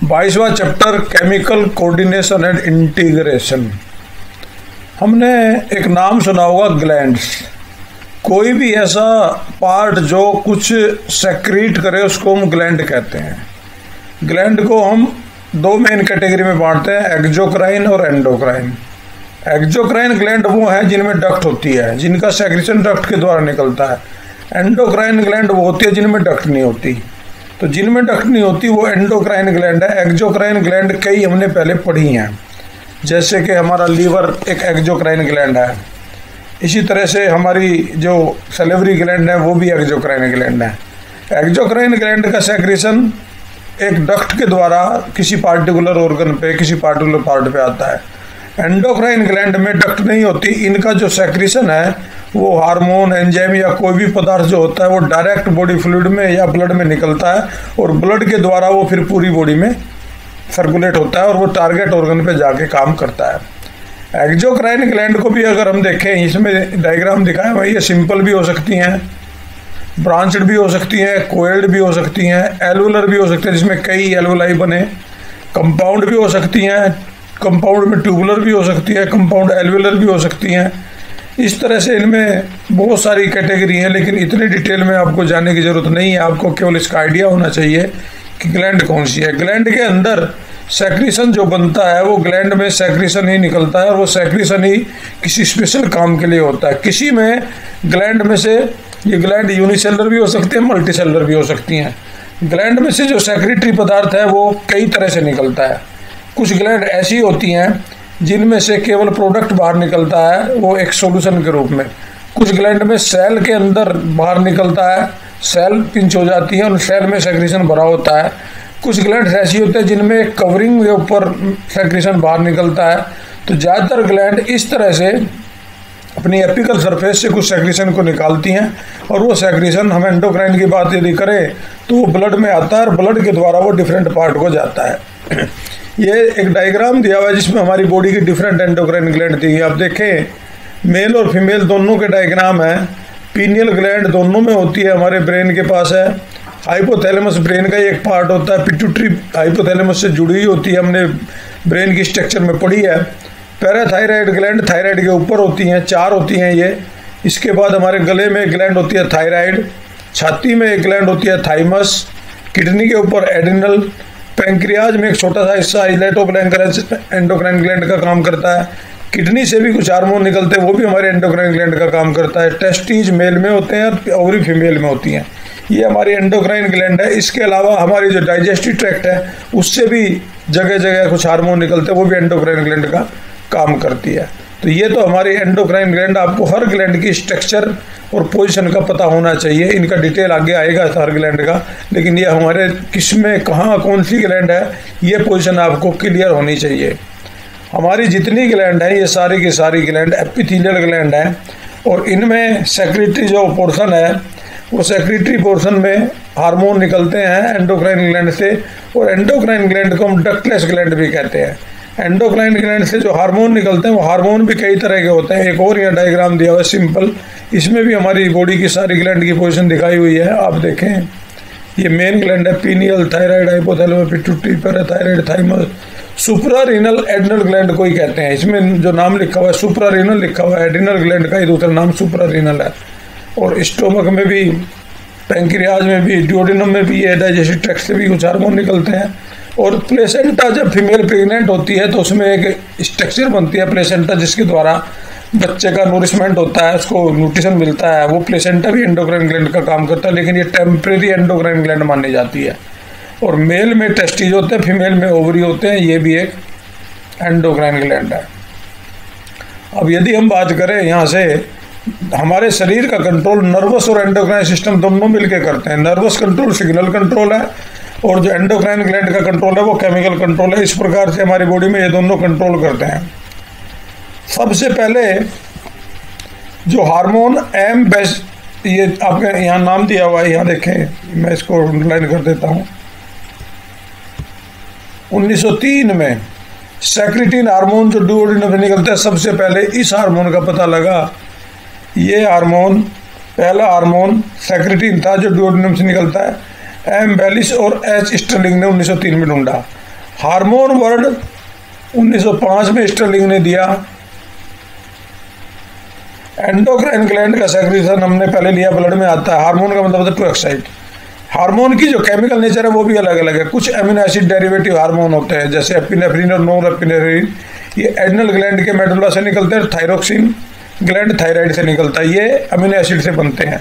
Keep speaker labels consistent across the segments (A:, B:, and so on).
A: 22वां chapter chemical coordination and integration. हमने एक नाम सुना होगा ग्लैंड्स। कोई भी ऐसा पार्ट जो कुछ सेक्रीट करे उसको हम ग्लैंड कहते हैं। ग्लैंड को हम दो मेन कैटेगरी में बांटते हैं, एक्जोक्राइन और एंडोक्राइन। एक्जोक्राइन ग्लैंड वो हैं जिनमें डक्ट होती है, जिनका सेक्रेशन डक्ट के द्वारा निकलता है। एंडोक्राइन ग्लैंड वो होती है जिनमें डक्ट नहीं होती। तो जिनमें डक्ट नहीं होती वो एंडोक्राइन ग्लैंड है। एक्जोक्राइन ग्लैंड कई हमने पहले पढ़ी हैं, जैसे कि हमारा लीवर एक एक्जोक्राइन ग्लैंड है। इसी तरह से हमारी जो सैलिवरी ग्लैंड है वो भी एक्जोक्राइन ग्लैंड है। एक्जोक्राइन ग्लैंड का सेक्रेशन एक डक्ट के द्वारा किसी पार्टिकुलर ऑर्गन पे, किसी पार्टिकुलर पार्ट पे आता है। एंडोक्राइन ग्लैंड में डक्ट नहीं होती। इनका जो सेक्रेशन है वो हार्मोन, एंजाइम या कोई भी पदार्थ जो होता है वो डायरेक्ट बॉडी फ्लूइड में या ब्लड में निकलता है और ब्लड के द्वारा वो फिर पूरी बॉडी में सर्कुलेट होता है और वो टारगेट ऑर्गन पे जाके काम करता है। एक्जोक्राइन ग्लैंड को भी अगर हम देखें, इसमें डायग्राम दिखाया हुआ है, ये सिंपल भी हो सकती हैं, ब्रांचड भी हो सकती हैं, कोएल्ड भी हो सकती हैं, एल्वुलर भी हो सकती है जिसमें कई एल्वुलाई बने, कंपाउंड भी हो सकती हैं, कंपाउंड में ट्यूबुलर भी हो सकती है, कंपाउंड एल्वुलर भी हो सकती हैं। इस तरह से इनमें बहुत सारी कैटेगरी हैं, लेकिन इतनी डिटेल में आपको जाने की ज़रूरत नहीं है। आपको केवल इसका आइडिया होना चाहिए कि ग्लैंड कौन सी है। ग्लैंड के अंदर सेक्रेशन जो बनता है वो ग्लैंड में सेक्रेशन ही निकलता है और वो सेक्रेशन ही किसी स्पेशल काम के लिए होता है। किसी में ग्लैंड में से, ये ग्लैंड यूनिसेलुलर भी हो सकते हैं, मल्टीसेलुलर भी हो सकती हैं। ग्लैंड में से जो सेक्रेटरी पदार्थ है वो कई तरह से निकलता है। कुछ ग्लैंड ऐसी होती हैं जिनमें से केवल प्रोडक्ट बाहर निकलता है, वो एक सॉल्यूशन के रूप में। कुछ ग्लैंड में सेल के अंदर बाहर निकलता है, सेल पिंच हो जाती है और सेल में सेक्रेशन भरा होता है। कुछ ग्लैंड ऐसी होते हैं जिनमें कवरिंग के ऊपर सेक्रेशन बाहर निकलता है। तो ज़्यादातर ग्लैंड इस तरह से अपनी एपिकल सरफेस से कुछ सेक्रेशन को निकालती हैं और वो सेक्रेशन, हम एंडोक्राइन की बात यदि करें तो वो ब्लड में आता है और ब्लड के द्वारा वो डिफरेंट पार्ट को जाता है। ये एक डायग्राम दिया हुआ है जिसमें हमारी बॉडी की डिफरेंट एंडोक्राइन ग्लैंड दी है। आप देखें, मेल और फीमेल दोनों के डायग्राम है। पीनियल ग्लैंड दोनों में होती है, हमारे ब्रेन के पास है। हाइपोथैलेमस ब्रेन का एक पार्ट होता है। पिट्यूटरी हाइपोथैलेमस से जुड़ी हुई होती है, हमने ब्रेन की स्ट्रक्चर में पढ़ी है। पैराथायराइड ग्लैंड थायराइड के ऊपर होती हैं, 4 होती हैं ये। इसके बाद हमारे गले में एक ग्लैंड होती है थायराइड, छाती में एक ग्लैंड होती है थाइमस, किडनी के ऊपर एड्रिनल, पैंक्रियाज में एक छोटा सा हिस्सा आइलेटोब्लैंकरस एंडोक्राइन ग्लैंड का काम करता है। किडनी से भी कुछ हार्मोन निकलते हैं, वो भी हमारे एंडोक्राइन ग्लैंड का काम करता है। टेस्टीज मेल में होते हैं और ओवरी फीमेल में होती हैं। ये हमारी एंडोक्राइन ग्लैंड है। इसके अलावा हमारी जो डाइजेस्टिव ट्रैक्ट है उससे भी जगह जगह कुछ हार्मोन निकलते हैं, वो भी एंडोक्राइन ग्लैंड का काम करती है। तो ये तो हमारी एंडोक्राइन ग्लैंड। आपको हर ग्लैंड की स्ट्रक्चर और पोजीशन का पता होना चाहिए। इनका डिटेल आगे आएगा हर ग्लैंड का, लेकिन ये हमारे किस में कहाँ कौन सी ग्लैंड है ये पोजीशन आपको क्लियर होनी चाहिए। हमारी जितनी ग्लैंड है ये सारी की सारी ग्लैंड एपिथेलियल ग्लैंड है और इनमें सेक्रेटरी जो पोर्शन है वो सेक्रेटरी पोर्शन में हार्मोन निकलते हैं एंडोक्राइन ग्लैंड से, और एंडोक्राइन ग्लैंड को हम डक्टलेस ग्लैंड भी कहते हैं। एंडोक्राइन ग्लैंड से जो हार्मोन निकलते हैं वो हार्मोन भी कई तरह के होते हैं। एक और यहाँ डायग्राम दिया हुआ है सिंपल, इसमें भी हमारी बॉडी की सारी ग्लैंड की पोजीशन दिखाई हुई है। आप देखें, ये मेन ग्लैंड है, pineal, thyroid, hypothalamus, pituitary, parathyroid, thymus, suprarenal adrenal gland को ही कहते हैं। इसमें जो नाम लिखा हुआ है सुप्रारीनल लिखा हुआ है, एड्रिनल ग्लैंड का ही दूसरा नाम सुप्रारीनल है। और स्टोमक में भी, पैंक्रियाज में भी, ड्यूडेनम में भी, ये डाइजेस्टिव ट्रैक्ट से भी कुछ हार्मोन निकलते हैं। और प्लेसेंटा, जब फीमेल प्रेग्नेंट होती है तो उसमें एक स्ट्रक्चर बनती है प्लेसेंटा जिसके द्वारा बच्चे का नूरिशमेंट होता है, उसको न्यूट्रिशन मिलता है। वो प्लेसेंटा भी एंडोक्राइन ग्लैंड का काम करता है, लेकिन ये टेम्परेरी एंडोक्राइन ग्लैंड मानी जाती है। और मेल में टेस्टिज होते हैं, फीमेल में ओवरी होते हैं, ये भी एक एंडोक्राइन ग्लैंड है। अब यदि हम बात करें यहाँ से, हमारे शरीर का कंट्रोल नर्वस और एंडोक्राइन सिस्टम दोनों मिलकर करते हैं। नर्वस कंट्रोल सिग्नल कंट्रोल है और जो एंडोक्राइन ग्लैंड का कंट्रोल है वो केमिकल कंट्रोल है। इस प्रकार से हमारी बॉडी में ये दोनों कंट्रोल करते हैं। सबसे पहले जो हार्मोन एम बेस, ये आपके यहाँ नाम दिया हुआ है, यहाँ देखें, मैं इसको अंडरलाइन कर देता हूँ। 1903 में सेक्रेटिन हार्मोन जो डुओडेनम से निकलता है, सबसे पहले इस हार्मोन का पता लगा। ये हार्मोन, पहला हार्मोन सेक्रेटिन था जो डुओडेनम से निकलता है। एम बेलिस और एच स्टर्लिंग ने 1903 में ढूंढा। हार्मोन वर्ड 1905 में स्टर्लिंग ने दिया। एंडोक्राइन ग्लैंड का सेक्रेशन हमने पहले लिया, ब्लड में आता है। हार्मोन का मतलब होता है टू एक्साइट। हार्मोन की जो केमिकल नेचर है वो भी अलग अलग है। कुछ एमिनो एसिड डेरिवेटिव हार्मोन होते हैं जैसे एपिनेफ्रिन और नोरेपिनेफ्रिन, ये एड्रिनल ग्लैंड के मेडुला से निकलते हैं। थायरोक्सिन ग्लैंड थायराइड से निकलता है, ये अमीनो एसिड से बनते हैं।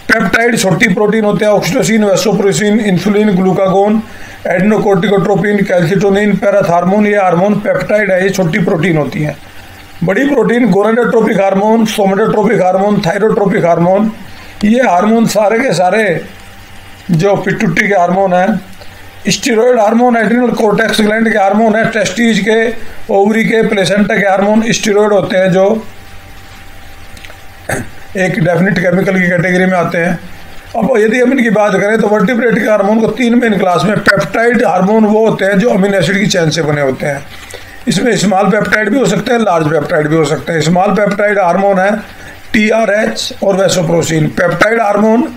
A: पेप्टाइड छोटी प्रोटीन होते हैं, oxytocin, vasopressin, insulin, glucagon, adrenocorticotropin, calcitonin, parathormone, ये हार्मोन पेप्टाइड है, ये छोटी प्रोटीन होती हैं। बड़ी protein gonadotropic hormone, somatotropic hormone, thyrotropic hormone, ये हार्मोन सारे के सारे जो पिट्यूटरी के हार्मोन हैं। Steroid hormone adrenal cortex gland के हार्मोन है। टेस्टिज के, ओवरी के, प्लेसेंटा के हार्मोन स्टीरॉयड होते हैं जो एक डेफिनेट केमिकल की कैटेगरी में आते हैं। अब यदि हम इनकी बात करें तो वर्टिब्रेट के हार्मोन को 3 मेन क्लास में। पेप्टाइड हार्मोन वो होते हैं जो अमीनो एसिड की चेन से बने होते हैं। इसमें स्मॉल पेप्टाइड भी हो सकते हैं, लार्ज पेप्टाइड भी हो सकते हैं। स्मॉल पेप्टाइड हार्मोन है TRH और वैसोप्रोसिन। पेप्टाइड हार्मोन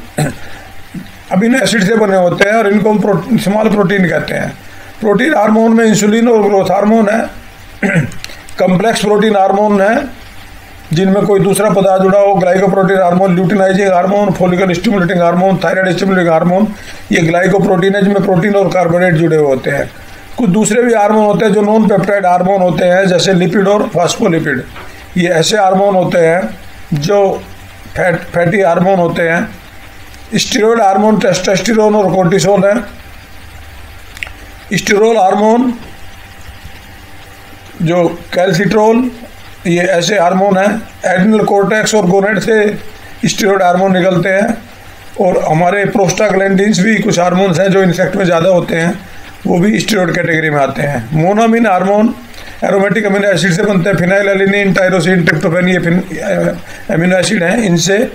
A: अमीनो एसिड से बने होते हैं और इनको हम स्मॉल प्रोटीन कहते हैं। प्रोटीन हार्मोन में इंसुलिन और ग्रोथ हार्मोन है। कम्प्लेक्स प्रोटीन हार्मोन है जिनमें कोई दूसरा पदार्थ जुड़ा हो। Glycoprotein hormone, luteinizing hormone, follicle stimulating hormone, thyroid stimulating hormone, ये ग्लाइकोप्रोटीन है जिनमें प्रोटीन और कार्बोहाइड्रेट जुड़े हुए होते हैं। कुछ दूसरे भी हार्मोन होते हैं जो नॉन पेप्टाइड हार्मोन होते हैं जैसे लिपिड और फास्फोलिपिड। ये ऐसे हार्मोन होते हैं जो फैटी हार्मोन होते हैं। स्टीरॉयड हार्मोन टेस्टोस्टेरोन और कोर्टिसोल है। स्टीरोल हार्मोन जो कैल्सिट्रोल, ये ऐसे हार्मोन हैं। एड्रिनल कोर्टेक्स और गोनेड से स्टीरॉयड हार्मोन निकलते हैं। और हमारे प्रोस्टाग्लैंडिन्स भी कुछ हार्मोन्स हैं जो इंसेक्ट में ज़्यादा होते हैं, वो भी स्टीरॉयड कैटेगरी में आते हैं। Monoamine hormone aromatic amino acid से बनते हैं। फिनाइलएलिनिन, टायरोसिन, ट्रिप्टोफैन, ये अमीनो एसिड हैं, इनसे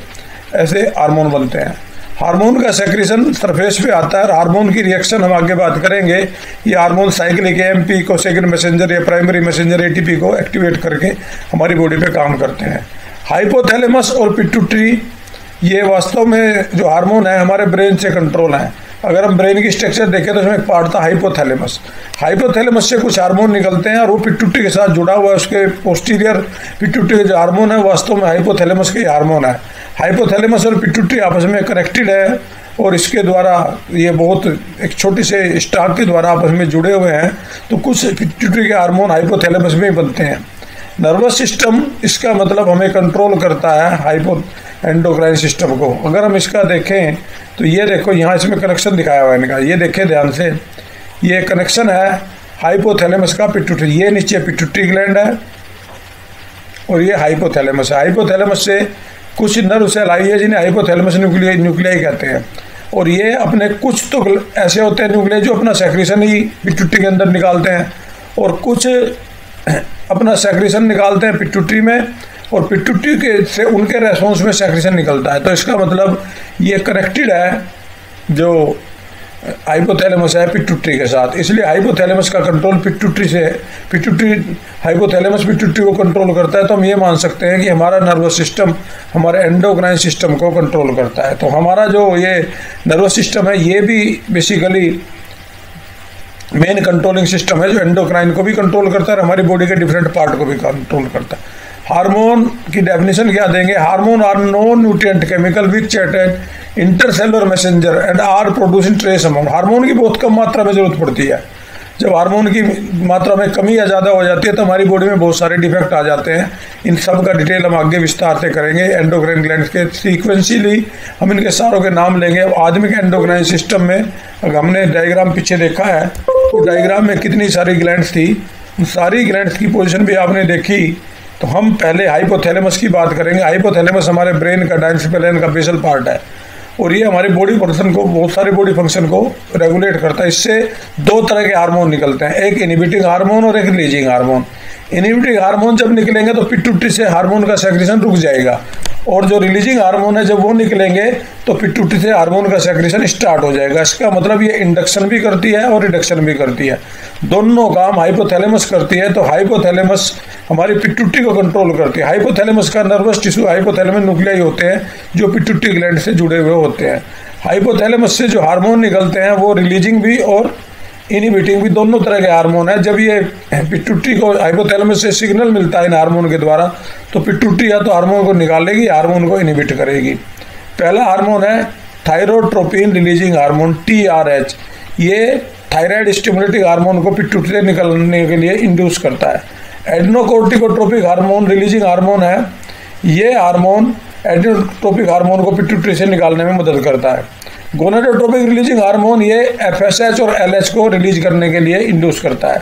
A: ऐसे हार्मोन बनते हैं। हार्मोन का सेक्रेशन सरफेस पे आता है और हार्मोन की रिएक्शन हम आगे बात करेंगे। ये हार्मोन साइक्लिक AMP को सेकंड मैसेंजर या प्राइमरी मैसेंजर ATP को एक्टिवेट करके हमारी बॉडी पे काम करते हैं। हाइपोथैलेमस और पिट्यूटरी ये वास्तव में जो हार्मोन है हमारे ब्रेन से कंट्रोल है। अगर हम ब्रेन की स्ट्रक्चर देखें तो इसमें एक पार्ट था हाइपोथैलेमस। हाइपोथैलेमस से कुछ हार्मोन निकलते हैं और वो पिट्यूटरी के साथ जुड़ा हुआ है। उसके पोस्टीरियर पिट्यूटरी के जो हार्मोन है वास्तव में हाइपोथैलेमस के हार्मोन है। हाइपोथैलेमस और पिट्यूटरी आपस में कनेक्टेड है और इसके द्वारा ये बहुत एक छोटी से स्टाक के द्वारा आपस में जुड़े हुए हैं। तो कुछ पिट्यूटरी के हार्मोन हाइपोथैलेमस में ही बनते हैं। नर्वस सिस्टम इसका मतलब हमें कंट्रोल करता है हाइपो एंडोक्राइन सिस्टम को। अगर हम इसका देखें तो ये देखो यहाँ इसमें कनेक्शन दिखाया हुआ है इनका, ये देखें ध्यान से, ये कनेक्शन है हाइपोथैलेमस का पिट्यूटरी। ये नीचे पिट्यूटरी ग्लैंड है और ये हाइपोथैलेमस है। हाइपोथैलेमस से कुछ नर्व सेल आई है जिन्हें हाइपोथैलेमस न्यूक्लियाई कहते हैं। और ये अपने कुछ तो ऐसे होते हैं न्यूक्लियाई जो अपना सेक्रेशन ही पिट्यूटरी के अंदर निकालते हैं और कुछ अपना सेक्रेशन निकालते हैं पिट्यूटरी में और पिट्यूटरी के से उनके रेस्पॉन्स में सेक्रेशन निकलता है। तो इसका मतलब ये कनेक्टेड है जो हाइपोथैलेमस है पिट्यूटरी के साथ। इसलिए हाइपोथैलेमस का कंट्रोल पिट्यूटरी से है। पिट्यूटरी हाइपोथैलेमस पिट्यूटरी को कंट्रोल करता है। तो हम ये मान सकते हैं कि हमारा नर्वस सिस्टम हमारे एंडोक्राइन सिस्टम को कंट्रोल करता है। तो हमारा जो ये नर्वस सिस्टम है ये भी बेसिकली मेन कंट्रोलिंग सिस्टम है जो एंडोक्राइन को भी कंट्रोल करता है और हमारी बॉडी के डिफरेंट पार्ट को भी कंट्रोल करता है। हार्मोन की डेफिनेशन क्या देंगे? Hormone are non nutrient chemical which attach intercellular messenger and are producing trace amount. Hormone की बहुत कम मात्रा में जरूरत पड़ती है। जब हार्मोन की मात्रा में कमी या ज़्यादा हो जाती है तो हमारी बॉडी में बहुत सारे डिफेक्ट आ जाते हैं। इन सब का डिटेल हम आगे विस्तार से करेंगे। एंडोक्राइन ग्लैंड्स के सीक्वेंशियली हम इनके सारों के नाम लेंगे। आदमी के एंडोक्राइन सिस्टम में अगर हमने डायग्राम पीछे देखा है तो डायग्राम में कितनी सारी ग्लैंड्स थी, उन सारी ग्लैंड्स की पोजीशन भी आपने देखी। तो हम पहले हाइपोथैलेमस की बात करेंगे। हाइपोथैलेमस हमारे ब्रेन का डायंसिफेलियन का बेसल पार्ट है और ये हमारी बॉडी फंक्शन को, बहुत सारे बॉडी फंक्शन को रेगुलेट करता है। इससे दो तरह के हार्मोन निकलते हैं, एक इनहिबिटिंग हार्मोन और एक रिलीजिंग हार्मोन। इनहिबिटिंग हार्मोन जब निकलेंगे तो पिट्यूटरी से हार्मोन का सेक्रेशन रुक जाएगा और जो रिलीजिंग हार्मोन है जब वो निकलेंगे तो पिट्यूटरी से हार्मोन का सेक्रेशन स्टार्ट हो जाएगा। इसका मतलब ये इंडक्शन भी करती है और रिडक्शन भी करती है, दोनों काम हाइपोथैलेमस करती है। तो हाइपोथैलेमस हमारी पिट्यूटरी को कंट्रोल करती है। हाइपोथैलेमस का नर्वस टिश्यू हाइपोथैलेमस न्यूक्लियाई होते हैं जो पिट्यूटरी ग्लैंड से जुड़े हुए होते हैं। हाइपोथैलेमस से जो हार्मोन निकलते हैं वो रिलीजिंग भी और इनहिबिटिंग भी दोनों तरह के हार्मोन है। जब ये पिट्यूटरी को हाइपोथैलेमस से सिग्नल मिलता है इन हार्मोन के द्वारा, तो पिट्यूटरी या तो हार्मोन को निकालेगी, हार्मोन को इनहिबिट करेगी। पहला हार्मोन है थायरोट्रोपिन रिलीजिंग हार्मोन TRH। ये थायराइड स्टिमुलेटिंग हार्मोन को पिट्यूटरी से निकलने के लिए इंड्यूस करता है। एड्रेनोकोर्टिकोट्रोपिक हार्मोन रिलीजिंग हार्मोन है। ये हार्मोन एड्रेनोट्रोपिक हार्मोन को पिट्यूटरी से निकालने में मदद करता है। गोनाडोट्रोपिक रिलीजिंग हार्मोन ये FSH और LH को रिलीज करने के लिए इंड्यूस करता है।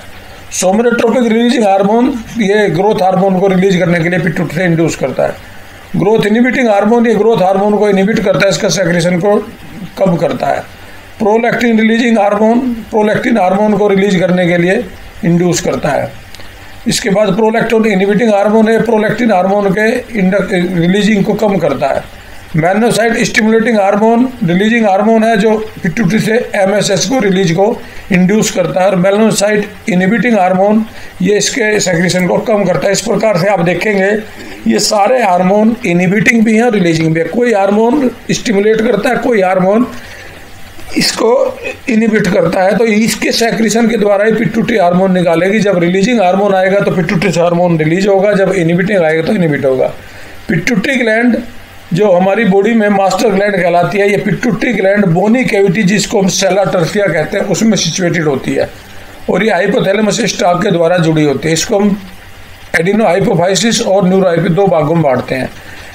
A: सोमेटोट्रोपिक रिलीजिंग हार्मोन ये ग्रोथ हार्मोन को रिलीज करने के लिए पिट्यूटरी से इंड्यूस करता है। ग्रोथ इनहिबिटिंग हार्मोन ये ग्रोथ हार्मोन को इनहिबिट करता है, इसका सेक्रेशन को कम करता है। Prolactin releasing hormone prolactin hormone को रिलीज करने के लिए इंड्यूस करता है। इसके बाद प्रोलैक्टिन इनहिबिटिंग हार्मोन है, प्रोलैक्टिन हार्मोन के रिलीजिंग को कम करता है। Melanocyte stimulating hormone releasing hormone है जो पिट्यूटरी से MSH को रिलीज को इंड्यूस करता है। और मेलानोसाइट इनहिबिटिंग हार्मोन ये इसके सेक्रेशन को कम करता है। इस प्रकार से आप देखेंगे ये सारे हार्मोन इनहिबिटिंग भी हैं, रिलीजिंग भी है। कोई हार्मोन स्टिमुलेट करता है, कोई हार्मोन इसको इनहिबिट करता है। तो इसके सेक्रेशन के द्वारा ही पिट्यूटरी हार्मोन निकालेगी। जब रिलीजिंग हार्मोन आएगा तो पिट्यूटरी से हार्मोन रिलीज होगा, जब इनहिबिटिंग आएगा तो इनहिबिट होगा। पिट्यूटरी ग्लैंड जो हमारी बॉडी में मास्टर ग्लैंड कहलाती है, ये पिट्यूटरी ग्लैंड बोनी कैविटी जिसको हम सेला टर्फिया कहते हैं उसमें सिचुएटेड होती है और ये हाइपोथैलेमस स्टाक के द्वारा जुड़ी होती है। इसको हम एडिनो हाइपोफाइसिस और न्यूरो दो भागों में बांटते हैं।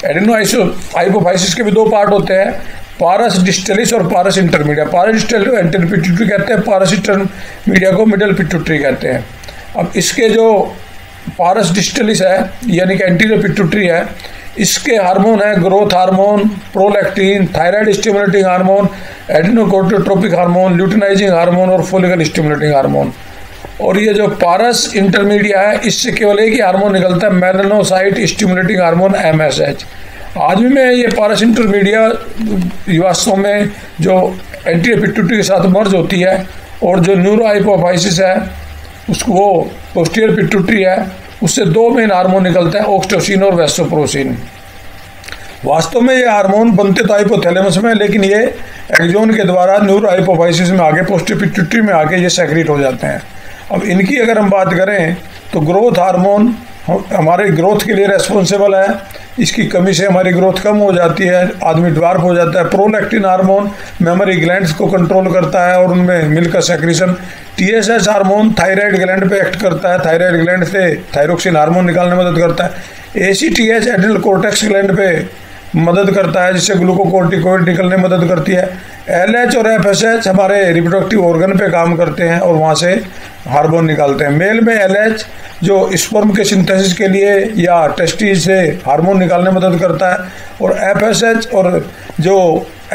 A: एडिनो हाइपोफाइसिस के भी दो पार्ट होते हैं, पारस डिस्टलिस और पारस इंटरमीडिया। पारस डिस्टलिस को एंटीरियर पिट्यूटरी कहते हैं, पारस इंटरमीडिया को मिडल पिट्यूटरी कहते हैं। अब इसके जो पारस डिस्टलिस है यानी कि एंटीरियर पिट्यूटरी है, इसके हार्मोन है growth hormone, prolactin, thyroid stimulating hormone, adrenocorticotropic hormone, luteinizing hormone और फोलिकल स्टिमुलेटिंग हार्मोन। और ये जो पारस इंटरमीडिया है इससे केवल एक ही हार्मोन निकलता है, मेलानोसाइट स्टिमुलेटिंग हार्मोन MSH। आदमी में ये पारस इंटरमीडिया वास्तव में जो एंटीरियर पिट्यूटरी के साथ मर्ज होती है और जो न्यूरो हाइपोफाइसिस है उसको वो पोस्टीरियर पिट्यूटरी है, उससे दो मेन हार्मोन निकलते हैं, ऑक्सीटोसिन और वेसोप्रोसिन। वास्तव में ये हार्मोन बनते तो हाइपोथैलेमस में, लेकिन ये एक्सोन के द्वारा न्यूरो हाइपोफाइसिस में आके पोस्टीरियर पिट्यूटरी में आके ये सेक्रेट हो जाते हैं। अब इनकी अगर हम बात करें तो ग्रोथ हार्मोन हमारे ग्रोथ के लिए रेस्पॉन्सिबल है, इसकी कमी से हमारी ग्रोथ कम हो जाती है, आदमी ड्वार्फ हो जाता है। प्रोलैक्टिन हार्मोन मेमोरी ग्लैंड्स को कंट्रोल करता है और उनमें मिलकर secretion. TSH hormone thyroid gland पे एक्ट करता है, थायराइड ग्लैंड से थायरोक्सिन हार्मोन निकालने में मदद करता है। ACTH एड्रिनल कोर्टेक्स ग्लैंड पे मदद करता है जिससे ग्लूकोकोर्टिकोइड निकलने में मदद करती है। LH और FSH हमारे रिप्रोडक्टिव ऑर्गन पे काम करते हैं और वहाँ से हार्मोन निकालते हैं। मेल में LH जो स्पर्म के सिंथेसिस के लिए या टेस्टिस से हार्मोन निकालने में मदद करता है, और FSH और जो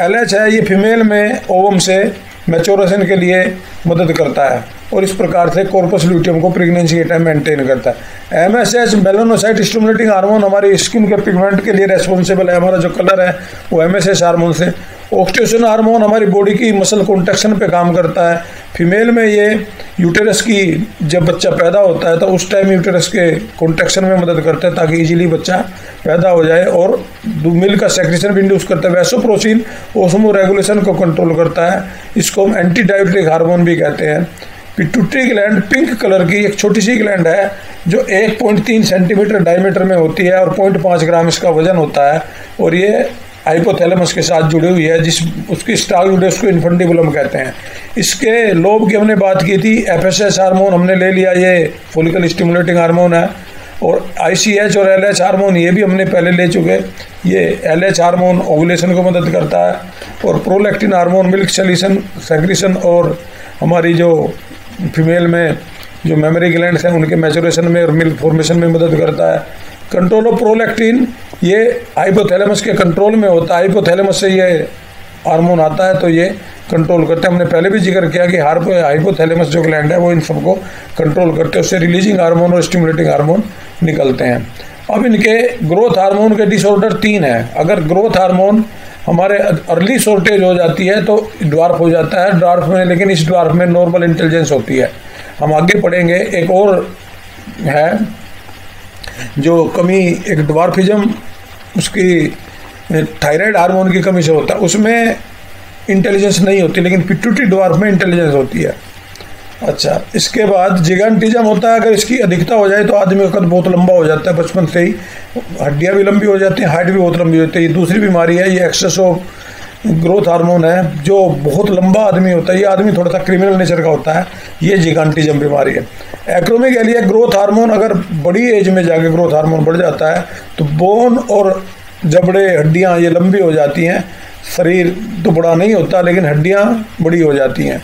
A: LH है ये फीमेल में ओवम से मैच्योरेशन के लिए मदद करता है और इस प्रकार से कॉर्पस ल्यूटियम को प्रेगनेंसी के टाइम मेंटेन करता है। MSH मेलानोसाइट स्टिमुलेटिंग हार्मोन हमारी स्किन के पिगमेंट के लिए रेस्पॉन्सिबल है, हमारा जो कलर है वो MSH हार्मोन से। ऑक्सीटोसिन हार्मोन हमारी बॉडी की मसल कॉन्ट्रैक्शन पे काम करता है। फीमेल में ये यूटेरस की जब बच्चा पैदा होता है तो उस टाइम यूटेरस के कॉन्ट्रैक्शन में मदद करता है ताकि इजीली बच्चा पैदा हो जाए, और मिल्क का सेक्रेशन भी इंड्यूस करता है। वैसोप्रोसिन ओस्मो रेगुलेशन को कंट्रोल करता है, इसको हम एंटी डायबिटिक हार्मोन भी कहते हैं। पिट्यूटरी ग्लैंड पिंक कलर की एक छोटी सी ग्लैंड है जो 1.3 सेंटीमीटर डायमीटर में होती है और 0.5 ग्राम इसका वजन होता है, और ये हाइपोथैलेमस के साथ जुड़ी हुई है, जिस उसकी स्टाक जुड़े उसको इन्फेंटिबुलम कहते हैं। इसके लोब की हमने बात की थी, FSH हार्मोन हमने ले लिया, ये फोलिकल स्टिमुलेटिंग हार्मोन है, और ICH और LH हार्मोन ये भी हमने पहले ले चुके। ये LH हार्मोन ओवुलेशन को मदद करता है, और प्रोलैक्टिन हार्मोन मिल्क सेक्रेशन और हमारी जो फीमेल में जो मेमोरी ग्लैंड्स हैं उनके मैच्योरेशन में और मिल्क फॉर्मेशन में मदद करता है। कंट्रोल ऑफ प्रोलैक्टिन ये हाइपोथैलेमस के कंट्रोल में होता है, हाइपोथैलेमस से ये हार्मोन आता है तो ये कंट्रोल करते हैं। हमने पहले भी जिक्र किया कि हाइपोथैलेमस जो ग्लैंड है वो इन सबको कंट्रोल करते हैं, उससे रिलीजिंग हार्मोन और स्टिमुलेटिंग हार्मोन निकलते हैं। अब इनके ग्रोथ हार्मोन के डिसऑर्डर 3 हैं। अगर ग्रोथ हार्मोन हमारे अर्ली शॉर्टेज हो जाती है तो ड्वार्फ हो जाता है, ड्वार्फ में, लेकिन इस ड्वार्फ में नॉर्मल इंटेलिजेंस होती है। हम आगे पढ़ेंगे एक और है जो कमी, एक ड्वार्फिज्म उसकी थायराइड हार्मोन की कमी से होता है, उसमें इंटेलिजेंस नहीं होती, लेकिन पिट्यूटरी ड्वार्फ में इंटेलिजेंस होती है। अच्छा, इसके बाद जिगांटिज्म होता है। अगर इसकी अधिकता हो जाए तो आदमी का कद बहुत लंबा हो जाता है, बचपन से ही हड्डियां भी लंबी हो जाती हैं, हाइट भी बहुत लंबी होती है। ये दूसरी बीमारी है, ये एक्सेस ऑफ ग्रोथ हार्मोन है। जो बहुत लंबा आदमी होता है, ये आदमी थोड़ा सा क्रिमिनल नेचर का होता है, ये जिगांटिज्म बीमारी है। एक्रोमेगैलिया ग्रोथ हार्मोन, अगर बड़ी एज में जाके ग्रोथ हार्मोन बढ़ जाता है तो बोन और जबड़े हड्डियां ये लंबी हो जाती हैं। शरीर तो बड़ा नहीं होता लेकिन हड्डियां बड़ी हो जाती हैं।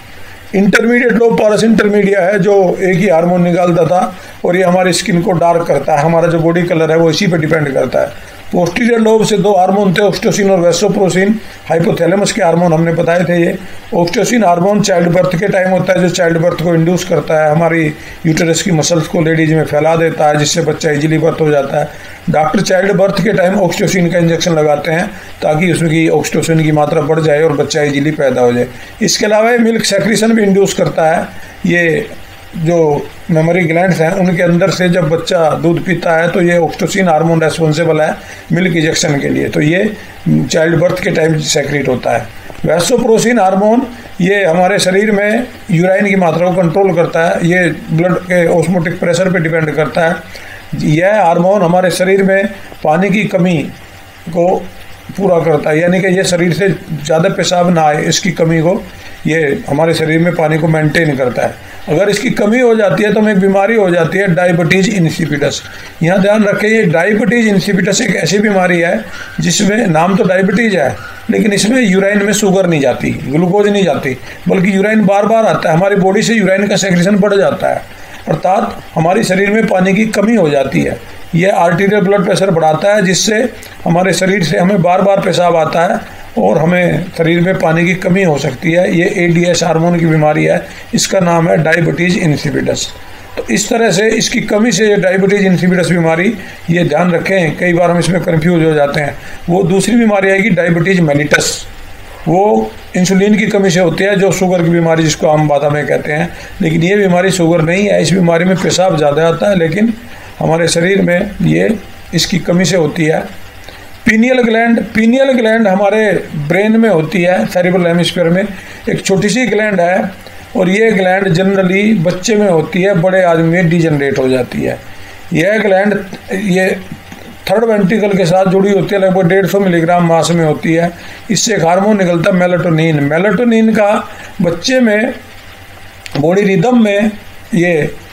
A: इंटरमीडिएट लोब पारस इंटरमीडिया है, जो एक ही हार्मोन निकालता था और ये हमारी स्किन को डार्क करता है। हमारा जो बॉडी कलर है वो इसी पे डिपेंड करता है। पोस्टीरियर लोब से दो हार्मोन थे, ऑक्सीटोसिन और वैसोप्रोसिन। हाइपोथैलेमस के हार्मोन हमने बताए थे। ये ऑक्सीटोसिन हार्मोन चाइल्ड बर्थ के टाइम होता है, जो चाइल्ड बर्थ को इंड्यूस करता है, हमारी यूटेरस की मसल्स को लेडीज में फैला देता है, जिससे बच्चा इजीली बर्थ हो जाता है। डॉक्टर चाइल्ड बर्थ के टाइम ऑक्सीटोसिन का इंजेक्शन लगाते हैं ताकि उसमें की ऑक्सीटोसिन की मात्रा बढ़ जाए और बच्चा इजीली पैदा हो जाए। इसके अलावा ये मिल्क सेक्रीशन भी इंड्यूस करता है। ये जो मेमोरी ग्लैंड्स हैं उनके अंदर से जब बच्चा दूध पीता है तो ये ऑक्सीटोसिन हार्मोन रेस्पॉन्सिबल है मिल्क इंजेक्शन के लिए, तो ये चाइल्ड बर्थ के टाइम सेक्रेट होता है। वैसोप्रोसिन हार्मोन ये हमारे शरीर में यूराइन की मात्रा को कंट्रोल करता है। ये ब्लड के ऑस्मोटिक प्रेशर पे डिपेंड करता है। यह हार्मोन हमारे शरीर में पानी की कमी को पूरा करता है, यानी कि ये शरीर से ज़्यादा पेशाब ना आए, इसकी कमी को ये हमारे शरीर में पानी को मेंटेन करता है। अगर इसकी कमी हो जाती है तो हमें एक बीमारी हो जाती है, डायबिटीज इंसिपिडस। यहाँ ध्यान रखें, ये डायबिटीज इंसिपिडस एक ऐसी बीमारी है जिसमें नाम तो डायबिटीज है लेकिन इसमें यूराइन में शुगर नहीं जाती, ग्लूकोज नहीं जाती, बल्कि यूराइन बार बार आता है। हमारी बॉडी से यूराइन का सेक्रेशन बढ़ जाता है, अर्थात हमारे शरीर में पानी की कमी हो जाती है। यह आर्टीरियल ब्लड प्रेशर बढ़ाता है, जिससे हमारे शरीर से हमें बार बार पेशाब आता है और हमें शरीर में पानी की कमी हो सकती है। ये एडीएस हार्मोन की बीमारी है, इसका नाम है डायबिटीज इंसिपिडस। तो इस तरह से इसकी कमी से ये डायबिटीज इंसिपिडस बीमारी, ये ध्यान रखें, कई बार हम इसमें कंफ्यूज हो जाते हैं। वो दूसरी बीमारी आएगी डायबिटीज मेलिटस, वो इंसुलिन की कमी से होती है, जो शुगर की बीमारी जिसको आम भाषा में कहते हैं। लेकिन ये बीमारी शुगर नहीं है, इस बीमारी में पेशाब ज़्यादा आता है लेकिन हमारे शरीर में ये इसकी कमी से होती है। पीनियल ग्लैंड हमारे ब्रेन में होती है, सेरिब्रल हेमिस्फीयर में एक छोटी सी ग्लैंड है और ये ग्लैंड जनरली बच्चे में होती है, बड़े आदमी में डिजनरेट हो जाती है। यह ग्लैंड ये थर्ड वेंट्रिकल के साथ जुड़ी होती है, लगभग 150 मिलीग्राम मास में होती है। इससे एक हार्मोन निकलता है मेलाटोनिन। मेलाटोनिन का बच्चे में बॉडी रिदम में ये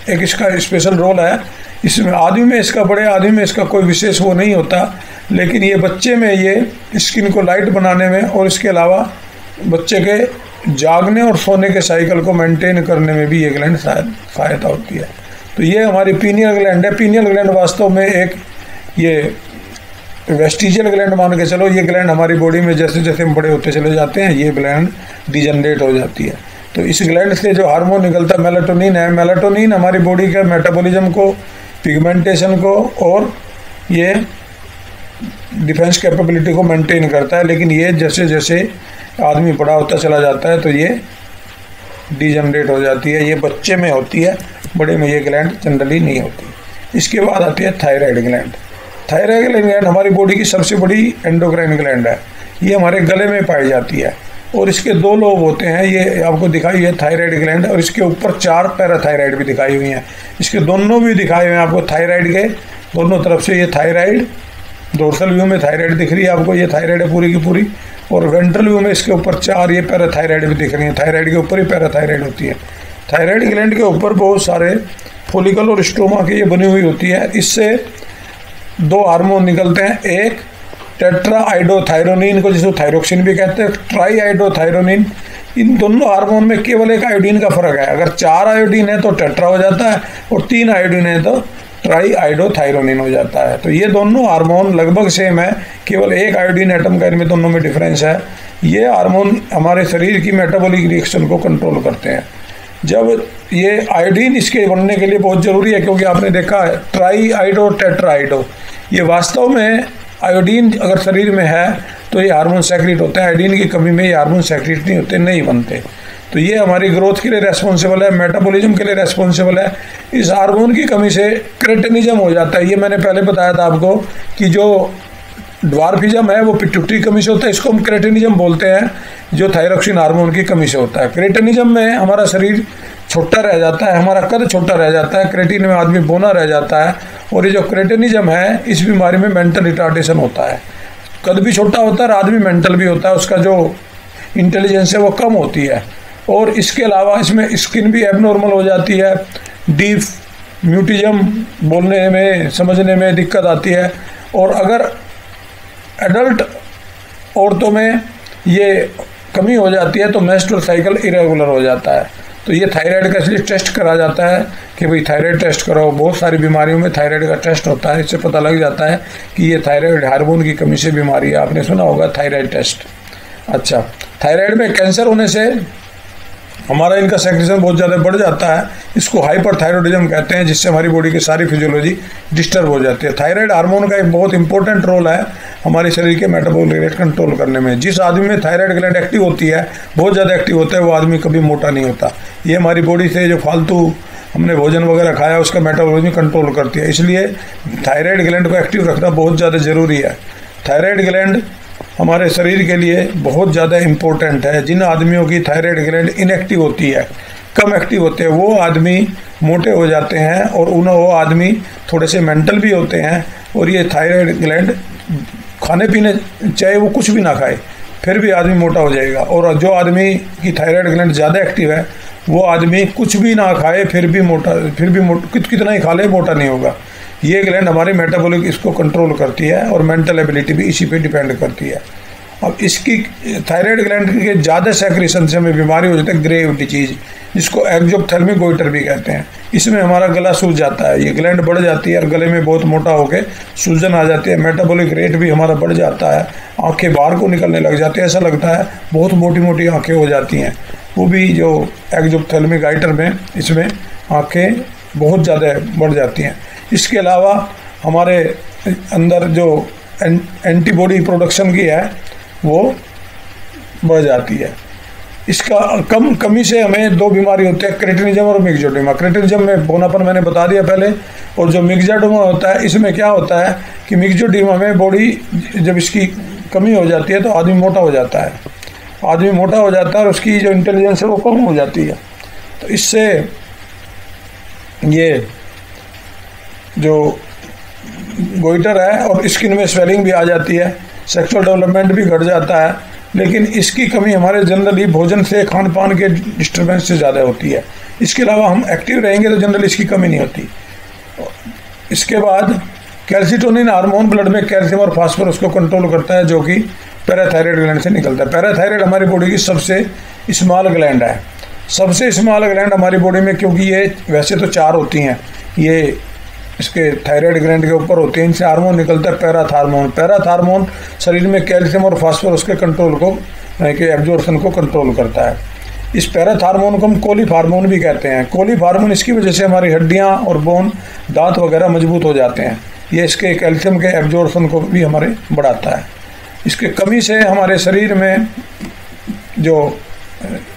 A: एक इसका स्पेशल रोल है। इसमें आदमी में इसका, बड़े आदमी में इसका कोई विशेष वो नहीं होता, लेकिन ये बच्चे में ये स्किन को लाइट बनाने में और इसके अलावा बच्चे के जागने और सोने के साइकिल को मेंटेन करने में भी ये ग्लैंड सहायता होती है। तो ये हमारी पीनियल ग्लैंड है। पीनियल ग्लैंड वास्तव में एक ये वेस्टिजियल ग्लैंड मान के चलो। ये ग्लैंड हमारी बॉडी में जैसे जैसे हम बड़े होते चले जाते हैं ये ग्लैंड डिजनरेट हो जाती है। तो इस ग्लैंड से जो हार्मोन निकलता है मेलाटोनिन है। मेलाटोनिन हमारी बॉडी के मेटाबॉलिज्म को, पिगमेंटेशन को और ये डिफेंस कैपेबिलिटी को मेंटेन करता है। लेकिन ये जैसे जैसे आदमी बड़ा होता चला जाता है तो ये डिजनरेट हो जाती है। ये बच्चे में होती है, बड़े में ये ग्लैंड जनरली नहीं होती। इसके बाद आती है थायराइड ग्लैंड। थायराइड ग्लैंड हमारी बॉडी की सबसे बड़ी एंडोक्राइन ग्लैंड है। ये हमारे गले में पाई जाती है और इसके दो लोब होते हैं। ये आपको दिखाई है थायराइड ग्लैंड, और इसके ऊपर 4 पैराथायराइड भी दिखाई हुई हैं। इसके दोनों भी दिखाए हुए हैं आपको थायराइड के दोनों तरफ से। ये थायराइड डोर्सल व्यू में थायराइड दिख रही है आपको, ये थायराइड है पूरी की पूरी, और वेंट्रल व्यू में इसके ऊपर 4 ये पैराथायराइड भी दिख रही हैं। थायराइड के ऊपर ही पैराथायराइड होती है। थायराइड ग्लैंड के ऊपर बहुत सारे फोलिकल और स्टोमा की ये बनी हुई होती है। इससे 2 हार्मोन निकलते हैं, एक टेट्राआइडोथायरोनिन को जिसको थायरोक्सिन भी कहते हैं, ट्राईआइडोथायरोनिन। इन दोनों हार्मोन में केवल एक आयोडीन का फर्क है। अगर 4 आयोडीन है तो टेट्रा हो जाता है और 3 आयोडीन है तो ट्राईआइडोथायरोनिन हो जाता है। तो ये दोनों हार्मोन लगभग सेम है, केवल एक आयोडीन एटम का इनमें दोनों में डिफरेंस है। ये हार्मोन हमारे शरीर की मेटाबॉलिक रिएक्शन को कंट्रोल करते हैं। जब ये आयोडीन इसके बनने के लिए बहुत ज़रूरी है, क्योंकि आपने देखा है ट्राईआइडो टेट्राआइडो, ये वास्तव में आयोडीन अगर शरीर में है तो ये हार्मोन सेक्रेट होते हैं। आयोडीन की कमी में ये हार्मोन सेक्रेट नहीं होते, नहीं बनते। तो ये हमारी ग्रोथ के लिए रेस्पॉन्सिबल है, मेटाबॉलिज्म के लिए रेस्पॉन्सिबल है। इस हार्मोन की कमी से क्रेटिनिज्म हो जाता है। ये मैंने पहले बताया था आपको कि जो ड्वार्फिज्म है वो पिट्यूटरी कमी से होता है, इसको हम क्रेटिनिज्म बोलते हैं, जो थायरॉक्सिन हार्मोन की कमी से होता है। क्रेटिनिज्म में हमारा शरीर छोटा रह जाता है, हमारा कद छोटा रह जाता है, क्रेटिन में आदमी बौना रह जाता है। और ये जो क्रेटिनिज्म है इस बीमारी में मेंटल रिटार्डेशन होता है, कद भी छोटा होता है और आदमी मेंटल भी होता है, उसका जो इंटेलिजेंस है वो कम होती है। और इसके अलावा इसमें स्किन भी एबनॉर्मल हो जाती है, डीप म्यूटिज्म, बोलने में समझने में दिक्कत आती है। और अगर एडल्ट औरतों में ये कमी हो जाती है तो मेंस्ट्रुअल साइकिल इरेगुलर हो जाता है। तो ये थायराइड का इसलिए टेस्ट करा जाता है कि भाई थायराइड टेस्ट कराओ। बहुत सारी बीमारियों में थायराइड का टेस्ट होता है, इससे पता लग जाता है कि ये थायराइड हार्मोन की कमी से बीमारी है। आपने सुना होगा थायराइड टेस्ट। अच्छा, थायराइड में कैंसर होने से हमारा इनका सेक्रेशन बहुत ज़्यादा बढ़ जाता है, इसको हाइपरथायरॉयडिज्म कहते हैं, जिससे हमारी बॉडी की सारी फिजियोलॉजी डिस्टर्ब हो जाती है। थायराइड हार्मोन का एक बहुत इंपॉर्टेंट रोल है हमारे शरीर के मेटाबॉलिक रेट कंट्रोल करने में। जिस आदमी में थायराइड ग्लैंड एक्टिव होती है, बहुत ज़्यादा एक्टिव होता है, वो आदमी कभी मोटा नहीं होता। ये हमारी बॉडी से जो फालतू हमने भोजन वगैरह खाया उसका मेटाबॉलिज्म कंट्रोल करती है, इसलिए थायराइड ग्लैंड को एक्टिव रखना बहुत ज़्यादा ज़रूरी है। थायराइड ग्लैंड हमारे शरीर के लिए बहुत ज़्यादा इम्पोर्टेंट है। जिन आदमियों की थायराइड ग्लैंड इनएक्टिव होती है, कम एक्टिव होते हैं, वो आदमी मोटे हो जाते हैं और वो आदमी थोड़े से मेंटल भी होते हैं। और ये थायराइड ग्लैंड खाने पीने चाहे वो कुछ भी ना खाए फिर भी आदमी मोटा हो जाएगा। और जो आदमी की थायराइड ग्लैंड ज़्यादा एक्टिव है वो आदमी कुछ भी ना खाए फिर भी कितना ही खा ले मोटा नहीं होगा। ये ग्लैंड हमारे मेटाबॉलिक इसको कंट्रोल करती है और मेंटल एबिलिटी भी इसी पे डिपेंड करती है। अब इसकी थायराइड ग्लैंड के ज़्यादा सेक्रेशन से हमें बीमारी हो जाती है ग्रेव डिजीज, जिसको एक्सोप्थेल्मिक गोइटर भी कहते हैं। इसमें हमारा गला सूज जाता है, ये ग्लैंड बढ़ जाती है और गले में बहुत मोटा होकर सूजन आ जाती है, मेटाबॉलिक रेट भी हमारा बढ़ जाता है, आंखें बाहर को निकलने लग जाती है, ऐसा लगता है बहुत मोटी मोटी आँखें हो जाती हैं। वो भी जो एक्सोप्थेल्मिक गोइटर में इसमें आँखें बहुत ज़्यादा बढ़ जाती हैं। इसके अलावा हमारे अंदर जो एंटीबॉडी प्रोडक्शन की है वो बढ़ जाती है। इसका कमी से हमें दो बीमारी होती है, क्रेटिनिज्म और मिक्सोडेमा। क्रेटिनिज्म में बोनापन मैंने बता दिया पहले, और जो मिक्सोडेमा होता है इसमें क्या होता है कि मिक्सोडेमा में बॉडी जब इसकी कमी हो जाती है तो आदमी मोटा हो जाता है, आदमी मोटा हो जाता है और उसकी जो इंटेलिजेंस है वो कम हो जाती है। तो इससे ये जो गोइटर है और स्किन में स्वेलिंग भी आ जाती है, सेक्सुअल डेवलपमेंट भी घट जाता है। लेकिन इसकी कमी हमारे जनरली भोजन से, खान पान के डिस्टर्बेंस से ज़्यादा होती है। इसके अलावा हम एक्टिव रहेंगे तो जनरली इसकी कमी नहीं होती। इसके बाद कैल्सिटोनिन हार्मोन ब्लड में कैल्शियम और फास्फोरस को कंट्रोल करता है, जो कि पैराथायराइड ग्लैंड से निकलता है। पैराथायराइड हमारी बॉडी की सबसे स्मॉल ग्लैंड है, सबसे स्मॉल ग्लैंड हमारी बॉडी में, क्योंकि ये वैसे तो 4 होती हैं, ये इसके थायराइड ग्लैंड के ऊपर होते हैं, इनसे हार्मोन निकलता है पैराथार्मोन। पैराथार्मोन शरीर में कैल्शियम और फास्फोरस के कंट्रोल को, के एब्जॉर्प्शन को कंट्रोल करता है। इस पैराथार्मोन को हम कोलिफ हार्मोन भी कहते हैं। कोलिफ हार्मोन इसकी वजह से हमारी हड्डियां और बोन, दांत वगैरह मजबूत हो जाते हैं। ये इसके कैल्शियम के एब्जॉर्प्शन को भी हमारे बढ़ाता है। इसके कमी से हमारे शरीर में जो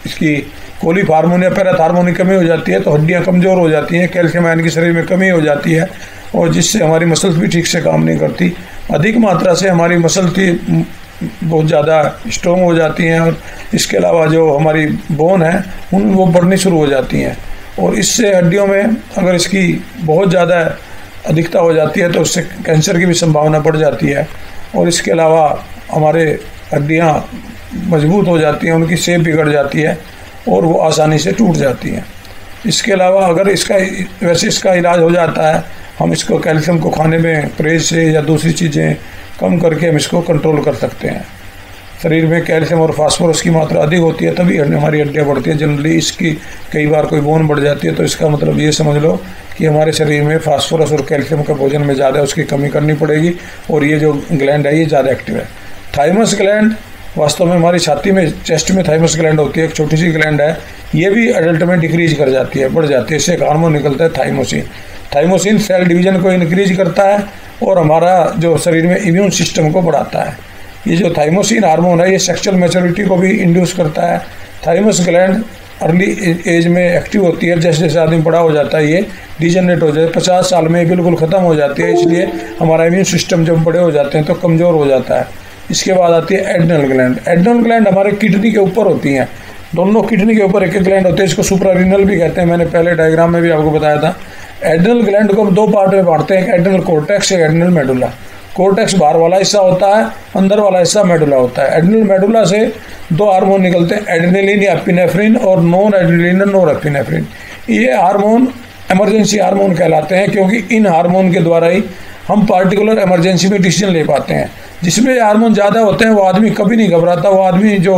A: इसकी कोलिफ हार्मोन या पैराथार्मोन की कमी हो जाती है तो हड्डियां कमज़ोर हो जाती हैं, कैल्शियम आयन की शरीर में कमी हो जाती है, और जिससे हमारी मसल्स भी ठीक से काम नहीं करती। अधिक मात्रा से हमारी मसल थी बहुत ज़्यादा स्ट्रॉन्ग हो जाती हैं, और इसके अलावा जो हमारी बोन है वो बढ़नी शुरू हो जाती हैं। और इससे हड्डियों में अगर इसकी बहुत ज़्यादा अधिकता हो जाती है तो उससे कैंसर की भी संभावना बढ़ जाती है। और इसके अलावा हमारे हड्डियाँ मजबूत हो जाती हैं, उनकी शेप बिगड़ जाती है और वो आसानी से टूट जाती हैं। इसके अलावा अगर इसका इलाज हो जाता है, हम इसको कैल्शियम को खाने में परहेज से या दूसरी चीज़ें कम करके हम इसको कंट्रोल कर सकते हैं। शरीर में कैल्शियम और फास्फोरस की मात्रा अधिक होती है तभी हमारी हड्डियाँ बढ़ती हैं। जनरली इसकी कई बार कोई बोन बढ़ जाती है तो इसका मतलब ये समझ लो कि हमारे शरीर में फास्फोरस और कैल्शियम का भोजन में ज़्यादा उसकी कमी करनी पड़ेगी, और ये जो ग्लैंड है ये ज़्यादा एक्टिव है। थाइमस ग्लैंड वास्तव में हमारी छाती में, चेस्ट में थाइमस ग्लैंड होती है, एक छोटी सी ग्लैंड है, ये भी एडल्ट में डिक्रीज कर जाती है, बढ़ जाती है। इससे एक हार्मोन निकलता है थाइमोसिन। थाइमोसिन सेल डिवीजन को इंक्रीज करता है और हमारा जो शरीर में इम्यून सिस्टम को बढ़ाता है। ये जो थाइमोसिन हार्मोन है ये सेक्सुअल मैच्योरिटी को भी इंड्यूस करता है। थाइमस ग्लैंड अर्ली एज में एक्टिव होती है, जैसे जैसे आदमी बड़ा हो जाता है ये डिजेनरेट हो जाता है। 50 साल में बिल्कुल ख़त्म हो जाती है, इसलिए हमारा इम्यून सिस्टम जब बड़े हो जाते हैं तो कमज़ोर हो जाता है। इसके बाद आती है एड्रिनल ग्लैंड। एड्रिनल ग्लैंड हमारे किडनी के ऊपर होती हैं, दोनों किडनी के ऊपर एक एक ग्लैंड होते हैं, इसको सुप्रारीनल भी कहते हैं, मैंने पहले डायग्राम में भी आपको बताया था। एड्रिनल ग्लैंड को हम 2 पार्ट में बांटते हैं, एक एड्रिनल कोर्टेक्स, एक एड्रिनल मेडुला। कोर्टेक्स बाहर वाला हिस्सा होता है, अंदर वाला हिस्सा मेडुला होता है। एड्रिनल मेडुला से 2 हार्मोन निकलते हैं, एड्रेनलिन या एपिनेफ्रिन और नॉन एड्रेनलिन नॉर एपिनेफ्रिन। ये हार्मोन इमरजेंसी हार्मोन कहलाते हैं, क्योंकि इन हार्मोन के द्वारा ही हम पार्टिकुलर इमरजेंसी में डिसीजन ले पाते हैं। जिसमें हार्मोन ज़्यादा होते हैं वो आदमी कभी नहीं घबराता, वो आदमी जो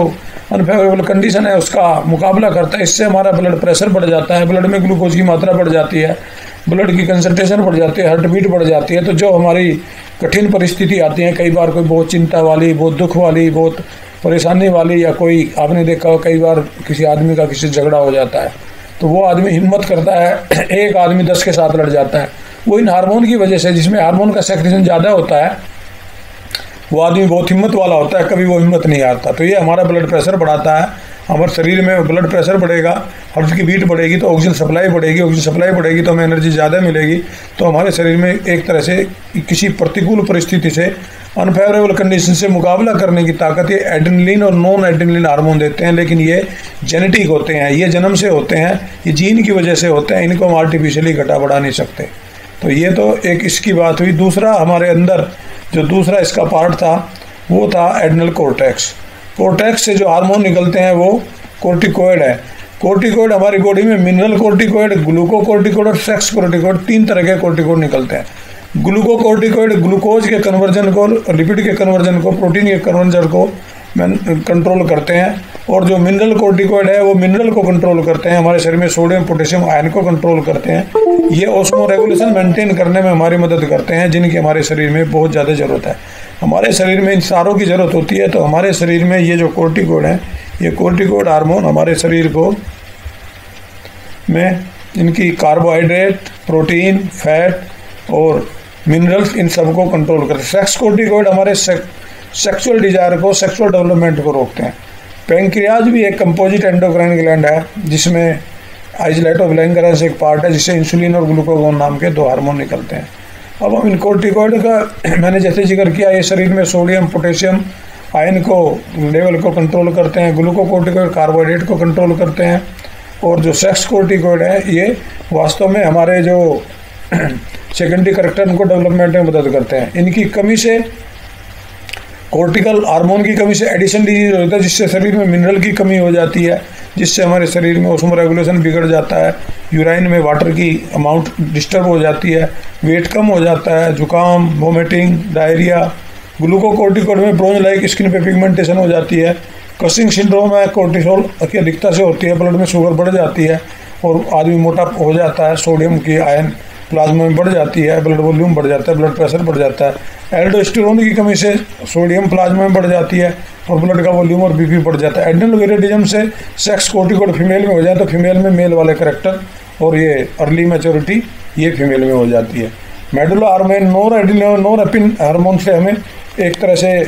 A: अनफेवरेबल कंडीशन है उसका मुकाबला करता है। इससे हमारा ब्लड प्रेशर बढ़ जाता है, ब्लड में ग्लूकोज की मात्रा बढ़ जाती है, ब्लड की कंसंट्रेशन बढ़ जाती है, हार्ट बीट बढ़ जाती है। तो जो हमारी कठिन परिस्थिति आती है, कई बार कोई बहुत चिंता वाली, बहुत दुख वाली, बहुत परेशानी वाली, या कोई आपने देखा हो कई बार किसी आदमी का किसी से झगड़ा हो जाता है तो वो आदमी हिम्मत करता है, एक आदमी 10 के साथ लड़ जाता है। वो इन हार्मोन की वजह से, जिसमें हार्मोन का सेक्रेशन ज़्यादा होता है, वो आदमी बहुत हिम्मत वाला होता है, कभी वो हिम्मत नहीं आता। तो ये हमारा ब्लड प्रेशर बढ़ाता है। हमारे शरीर में ब्लड प्रेशर बढ़ेगा, हार्ट की बीट बढ़ेगी तो ऑक्सीजन सप्लाई बढ़ेगी, ऑक्सीजन सप्लाई बढ़ेगी तो हमें एनर्जी ज़्यादा मिलेगी। तो हमारे शरीर में एक तरह से किसी प्रतिकूल परिस्थिति से, अनफेवरेबल कंडीशन से मुकाबला करने की ताकत ये एड्रेनलिन और नॉन एड्रेनलिन हार्मोन देते हैं। लेकिन ये जेनेटिक होते हैं, ये जन्म से होते हैं, ये जीन की वजह से होते हैं, इनको हम आर्टिफिशियली घटा बढ़ा नहीं सकते। तो ये तो एक इसकी बात हुई। दूसरा हमारे अंदर जो दूसरा इसका पार्ट था वो था एड्रिनल कोर्टेक्स। कोर्टेक्स से जो हार्मोन निकलते हैं वो कोर्टिकोइड है। कोर्टिकोइड हमारी बॉडी में मिनरल कोर्टिकोइड, ग्लूकोकोर्टिकोइड और सेक्स कोर्टिकोइड, 3 तरह के कोर्टिकोइड निकलते हैं। ग्लूकोकोर्टिकोइड ग्लूकोज के कन्वर्जन को, लिपिड के कन्वर्जन को, प्रोटीन के कन्वर्जन को कंट्रोल करते हैं। और जो मिनरल कोर्टिकोइड है वो मिनरल को कंट्रोल करते हैं, हमारे शरीर में सोडियम पोटेशियम आयन को कंट्रोल करते हैं। ये ऑस्मो रेगुलेशन मेंटेन करने में हमारी मदद करते हैं, जिनकी हमारे शरीर में बहुत ज़्यादा ज़रूरत है। हमारे शरीर में इन सारों की ज़रूरत होती है। तो हमारे शरीर में ये जो कोर्टिकोइड है, ये कोर्टिकोइड हार्मोन हमारे शरीर को में इनकी कार्बोहाइड्रेट, प्रोटीन, फैट और मिनरल्स, इन सबको कंट्रोल करते हैं। सेक्स कोर्टिकोइड हमारे सेक्सुअल डिजायर को, सेक्सुअल डेवलपमेंट को रोकते हैं। पैंक्रियाज भी एक कंपोजिट एंडोक्राइन ग्लैंड है, जिसमें आइसोलेटोग्लैंगरस एक पार्ट है, जिससे इंसुलिन और ग्लूकागोन नाम के 2 हार्मोन निकलते हैं। अब हम इन कोर्टिकोइड का मैंने जैसे जिक्र किया, ये शरीर में सोडियम पोटेशियम आयन को लेवल को कंट्रोल करते हैं। ग्लूकोकोर्टिकोइड कार्बोहाइड्रेट को कंट्रोल करते हैं। और जो सेक्स कोर्टिकोइड है ये वास्तव में हमारे जो सेकेंडरी करेक्टर उनको डेवलपमेंट में मदद करते हैं। इनकी कमी से, कोर्टिकल हार्मोन की कमी से एडिशन डिजीज होता है, जिससे शरीर में मिनरल की कमी हो जाती है, जिससे हमारे शरीर में ऑस्मो रेगुलेशन बिगड़ जाता है, यूराइन में वाटर की अमाउंट डिस्टर्ब हो जाती है, वेट कम हो जाता है, जुकाम, वोमिटिंग, डायरिया। ग्लूकोकोर्टिकोइड में ब्रोंज लाइक स्किन पे पिगमेंटेशन हो जाती है। कसिंग सिंड्रोम है, कोर्टिसोल की अधिकता से होती है, ब्लड में शुगर बढ़ जाती है और आदमी मोटा हो जाता है। सोडियम की आयन प्लाज्मा में बढ़ जाती है, ब्लड वॉल्यूम बढ़ जाता है, ब्लड प्रेशर बढ़ जाता है। एल्डोस्टेरोन की कमी से सोडियम प्लाज्मा में बढ़ जाती है और ब्लड का वॉल्यूम और बीपी बढ़ जाता है। एड्रेनल वेरिटिज्म से सेक्स कोर्टिकोइड फीमेल में हो जाए तो फीमेल में मेल वाले करेक्टर और ये अर्ली मैच्योरिटी ये फीमेल में हो जाती है। मेडुला हार्मोन, नॉरएपिन हार्मोन से हमें एक तरह से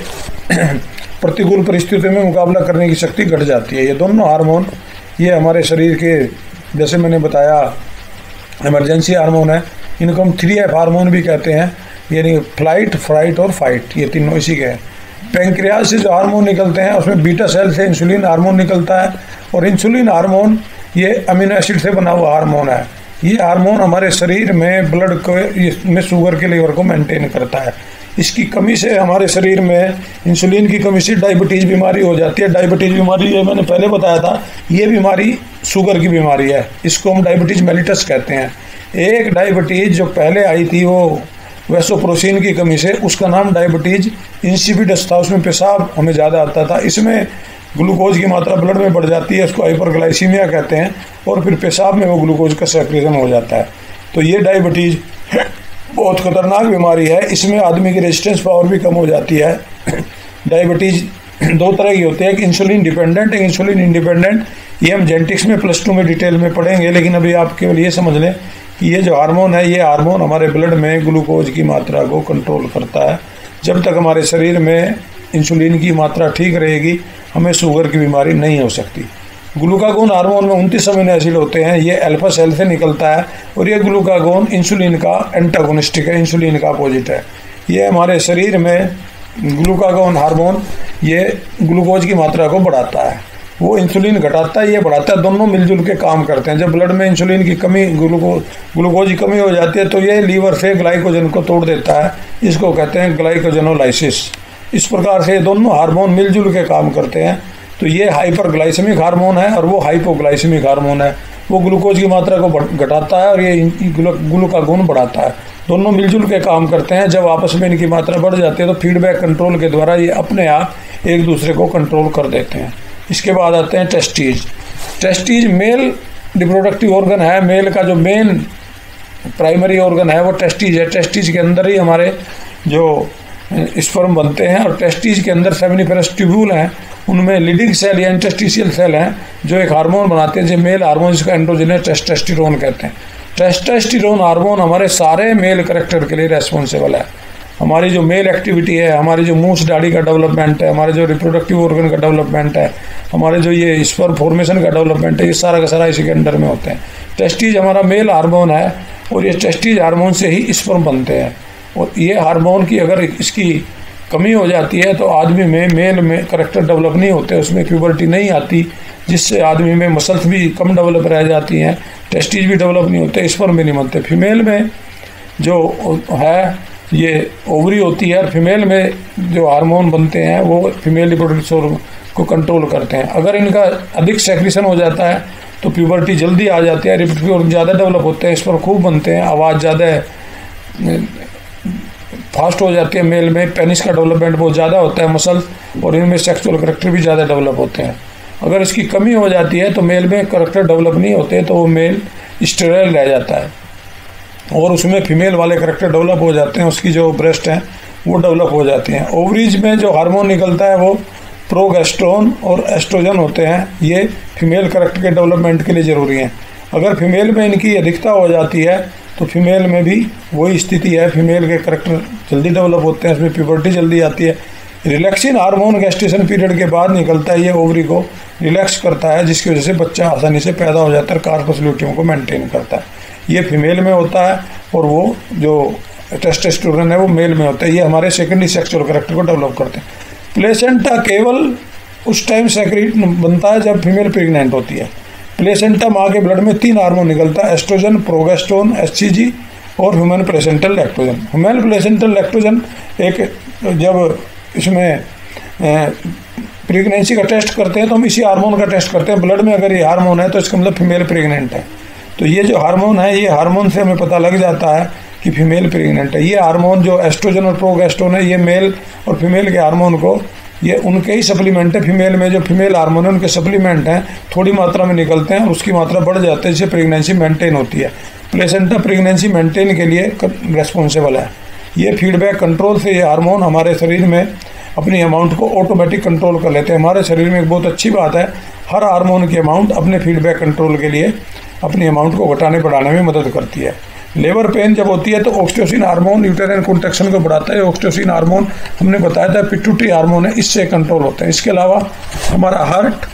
A: प्रतिकूल परिस्थितियों में मुकाबला करने की शक्ति घट जाती है। ये दोनों हार्मोन ये हमारे शरीर के, जैसे मैंने बताया, इमरजेंसी हार्मोन है। इनको हम 3F हार्मोन भी कहते हैं, यानी फ्लाइट, फ्राइट और फाइट, ये तीनों इसी के हैं। पैंक्रियाज से जो हार्मोन निकलते हैं उसमें बीटा सेल से इंसुलिन हार्मोन निकलता है और इंसुलिन हार्मोन ये अमीनो एसिड से बना हुआ हार्मोन है। ये हार्मोन हमारे शरीर में ब्लड को में शुगर के लेवल को मेंटेन करता है। इसकी कमी से हमारे शरीर में, इंसुलिन की कमी से डायबिटीज़ बीमारी हो जाती है। डायबिटीज़ बीमारी ये मैंने पहले बताया था, ये बीमारी शुगर की बीमारी है, इसको हम डायबिटीज़ मेलिटस कहते हैं। एक डायबिटीज़ जो पहले आई थी वो वैसोप्रोसीन की कमी से, उसका नाम डायबिटीज़ इंसिपिडस था, उसमें पेशाब हमें ज़्यादा आता था। इसमें ग्लूकोज की मात्रा ब्लड में बढ़ जाती है, उसको हाइपरग्लाइसीमिया कहते हैं और फिर पेशाब में वो ग्लूकोज का सेक्रेशन हो जाता है। तो ये डायबिटीज़ बहुत खतरनाक बीमारी है, इसमें आदमी की रेजिस्टेंस पावर भी कम हो जाती है। डायबिटीज़ 2 तरह की होती है, एक इंसुलिन डिपेंडेंट, एक इंसुलिन इंडिपेंडेंट। ये हम जेनेटिक्स में +2 में डिटेल में पढ़ेंगे, लेकिन अभी आप केवल ये समझ लें कि ये जो हार्मोन है, ये हार्मोन हमारे ब्लड में ग्लूकोज की मात्रा को कंट्रोल करता है। जब तक हमारे शरीर में इंसुलिन की मात्रा ठीक रहेगी, हमें शुगर की बीमारी नहीं हो सकती। ग्लूकागोन हार्मोन में 29 अमीनो एसिड होते हैं, ये अल्फा सेल से निकलता है और ये ग्लूकागोन इंसुलिन का एंटागोनिस्टिक है, इंसुलिन का अपोजिट है। ये हमारे शरीर में ग्लूकागोन हार्मोन ये ग्लूकोज की मात्रा को बढ़ाता है, वो इंसुलिन घटाता है, ये बढ़ाता है, दोनों मिलजुल के काम करते हैं। जब ब्लड में इंसुलिन की कमी ग्लूकोज की कमी हो जाती है तो ये लीवर से ग्लाइकोजन को तोड़ देता है, इसको कहते हैं ग्लाइकोजेनोलाइसिस। इस प्रकार से ये दोनों हार्मोन मिलजुल के काम करते हैं। तो ये हाइपरग्लाइसेमिक हार्मोन है और वो हाइपोग्लाइसेमिक हार्मोन है, वो ग्लूकोज की मात्रा को घटाता है और ये ग्लूकागोन बढ़ाता है, दोनों मिलजुल के काम करते हैं। जब आपस में इनकी मात्रा बढ़ जाती है तो फीडबैक कंट्रोल के द्वारा ये अपने आप एक दूसरे को कंट्रोल कर देते हैं। इसके बाद आते हैं testes. Testes male reproductive organ है, मेल का जो मेन प्राइमरी ऑर्गन है वो टेस्टीज है। टेस्टीज के अंदर ही हमारे जो स्पर्म बनते हैं और टेस्टीज के अंदर सेमिनिफेरस ट्यूब्यूल हैं, उनमें लीडिंग सेल या इंटरस्टिशियल सेल हैं जो एक हार्मोन बनाते हैं, जो मेल हार्मोन जिसका एंड्रोजनस टेस्टोस्टेरोन कहते हैं। टेस्टोस्टेरोन हार्मोन हमारे सारे मेल कैरेक्टर के लिए रेस्पॉन्सिबल है। हमारी जो मेल एक्टिविटी है, हमारी जो मूछ दाढ़ी का डेवलपमेंट है, हमारे जो रिप्रोडक्टिव ऑर्गन का डेवलपमेंट है, हमारे जो ये स्पर्म फॉर्मेशन का डेवलपमेंट है, ये सारा का सारा इसी के अंडर में होते हैं। टेस्टीज हमारा मेल हार्मोन है और ये टेस्टीज हार्मोन से ही स्पर्म बनते हैं। और ये हार्मोन की अगर इसकी कमी हो जाती है तो आदमी में मेल में कैरेक्टर डेवलप नहीं होते, उसमें प्यूबर्टी नहीं आती, जिससे आदमी में मसल्स भी कम डेवलप रह जाती हैं, टेस्टीज भी डेवलप नहीं होते, स्पर्म भी नहीं बनते। फीमेल में जो है ये ओवरी होती है और फीमेल में जो हार्मोन बनते हैं वो फीमेल रिप्रोडक्टिव को कंट्रोल करते हैं। अगर इनका अधिक सेक्रेशन हो जाता है तो प्यूबर्टी जल्दी आ जाती है, रिप्रोडक्टिव ऑर्गन ज़्यादा डेवलप होते हैं, स्पर्म खूब बनते हैं, आवाज़ ज़्यादा फास्ट हो जाती है। मेल में पेनिस का डेवलपमेंट बहुत ज़्यादा होता है, मसल और इनमें सेक्सुअल करेक्टर भी ज़्यादा डेवलप होते हैं। अगर इसकी कमी हो जाती है तो मेल में करेक्टर डेवलप नहीं होते, तो वो मेल स्टेराइल रह जाता है और उसमें फीमेल वाले करेक्टर डेवलप हो जाते हैं, उसकी जो ब्रेस्ट हैं वो डेवलप हो जाती हैं। ओवरीज में जो हार्मोन निकलता है वो प्रोगेस्टेरोन और एस्ट्रोजन होते हैं, ये फीमेल करेक्टर के डेवलपमेंट के लिए ज़रूरी हैं। अगर फीमेल में इनकी अधिकता हो जाती है तो फीमेल में भी वही स्थिति है, फीमेल के करेक्टर जल्दी डेवलप होते हैं, इसमें प्यूबर्टी जल्दी आती है। रिलैक्सिन हार्मोन गेस्टेशन पीरियड के बाद निकलता है, ये ओवरी को रिलैक्स करता है, जिसकी वजह से बच्चा आसानी से पैदा हो जाता है, कार्पस ल्यूटियम को मेंटेन करता है। ये फीमेल में होता है और वो जो टेस्टोस्टेरोन है वो मेल में होता है, ये हमारे सेकेंडरी सेक्सुअल करेक्टर को डेवलप करते हैं। प्लेसेंटा केवल उस टाइम सेक्रेट बनता है जब फीमेल प्रेग्नेंट होती है। प्लेसेंटा माँ के ब्लड में 3 हार्मोन निकलता है, एस्ट्रोजन, प्रोगेस्टेरोन, एचसीजी और human placental lactogen. Human placental lactogen एक जब इसमें प्रेगनेंसी का टेस्ट करते हैं तो हम इसी हार्मोन का टेस्ट करते हैं, ब्लड में अगर ये हार्मोन है तो इसका मतलब फीमेल प्रेग्नेंट है। तो ये जो हार्मोन है, ये हार्मोन से हमें पता लग जाता है कि फीमेल प्रेग्नेंट है। ये हार्मोन जो एस्ट्रोजन और प्रोगेस्टेरोन है, ये मेल और फीमेल के हार्मोन को, ये उनके ही सप्लीमेंट है। फीमेल में जो फीमेल हार्मोन है उनके सप्लीमेंट हैं, थोड़ी मात्रा में निकलते हैं और उसकी मात्रा बढ़ जाती है, जिससे प्रेगनेंसी मेंटेन होती है। प्लेसेंटा प्रेगनेंसी मेंटेन के लिए रेस्पॉन्सिबल है। ये फीडबैक कंट्रोल से ये हार्मोन हमारे शरीर में अपनी अमाउंट को ऑटोमेटिक कंट्रोल कर लेते हैं। हमारे शरीर में एक बहुत अच्छी बात है, हर हार्मोन की अमाउंट अपने फीडबैक कंट्रोल के लिए अपनी अमाउंट को घटाने बढ़ाने में मदद करती है। लेबर पेन जब होती है तो ऑक्सीटोसिन हार्मोन यूटेराइन कॉन्ट्रैक्शन को बढ़ाता है। ऑक्सीटोसिन हार्मोन हमने बताया था पिट्यूटरी हार्मोन है, इससे कंट्रोल होता है। इसके अलावा हमारा हार्ट,